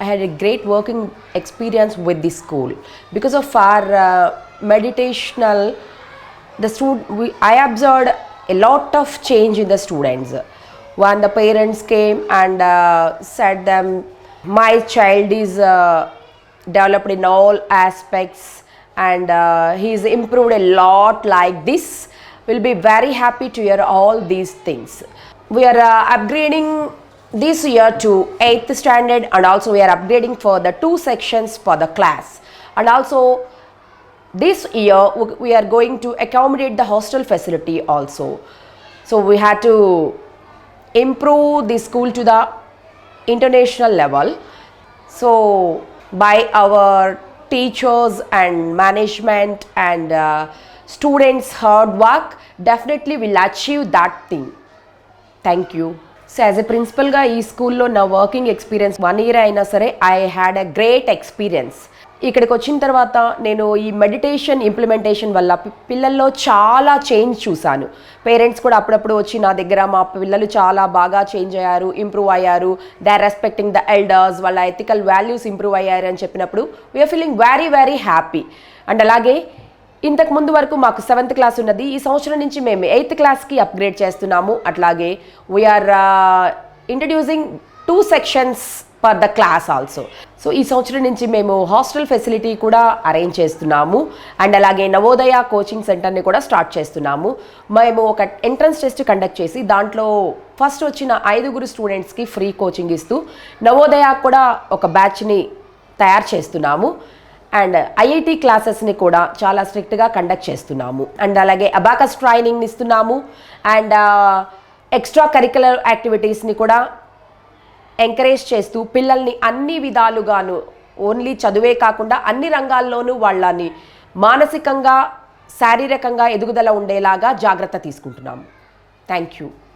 I had a great working experience with the school. Because of our meditational, I observed a lot of change in the students. When the parents came and said them, my child is developed in all aspects and he's improved a lot like this. We'll be very happy to hear all these things. We are upgrading this year to 8th standard, and also we are upgrading for the 2 sections for the class. And also this year we are going to accommodate the hostel facility also. So we had to improve the school to the international level. So by our teachers and management and students hard work, definitely will achieve that thing. Thank you. So as a principal ga ee school lo na working experience 1 year aina sare I had a great experience. ఇక్కడికి వచ్చిన తర్వాత నేను ఈ meditation implementation వల్ల పిల్లల్లో చాలా change చూశాను. Parents కూడా అప్పుడప్పుడు వచ్చి నా దగ్గర మా పిల్లలు చాలా బాగా చేంజ్ అయ్యారు, ఇంప్రూవ్ అయ్యారు, they are respecting the elders, వాళ్ళ ఎథికల్ వాల్యూస్ ఇంప్రూవ్ అయ్యారు అని చెప్పినప్పుడు we are feeling very very happy. And అలాగే ఇంతకు ముందు వరకు మాకు 7th క్లాస్ ఉన్నది, ఈ సంవత్సరం నుంచి మేము 8th క్లాస్కి అప్గ్రేడ్ చేస్తున్నాము. అట్లాగే we are introducing 2 sections for the class also. So ఈ సంవత్సరం నుంచి మేము హాస్టల్ ఫెసిలిటీ కూడా అరేంజ్ చేస్తున్నాము. అండ్ అలాగే నవోదయ కోచింగ్ సెంటర్ని కూడా స్టార్ట్ చేస్తున్నాము. మేము ఒక ఎంట్రన్స్ టెస్ట్ కండక్ట్ చేసి దాంట్లో ఫస్ట్ వచ్చిన 5 స్టూడెంట్స్కి ఫ్రీ కోచింగ్ ఇస్తూ నవోదయ కూడా ఒక బ్యాచ్ని తయారు చేస్తున్నాము. అండ్ ఐఐటి క్లాసెస్ని కూడా చాలా స్ట్రిక్ట్గా కండక్ట్ చేస్తున్నాము. అండ్ అలాగే అబాకస్ ట్రైనింగ్ ఇస్తున్నాము. అండ్ ఎక్స్ట్రా కరిక్యులర్ యాక్టివిటీస్ని కూడా ఎంకరేజ్ చేస్తూ పిల్లల్ని అన్ని విధాలుగాను, ఓన్లీ చదువే కాకుండా అన్ని రంగాల్లోనూ వాళ్ళని మానసికంగా శారీరకంగా ఎదుగుదల ఉండేలాగా జాగ్రత్త తీసుకుంటున్నాము. Thank you.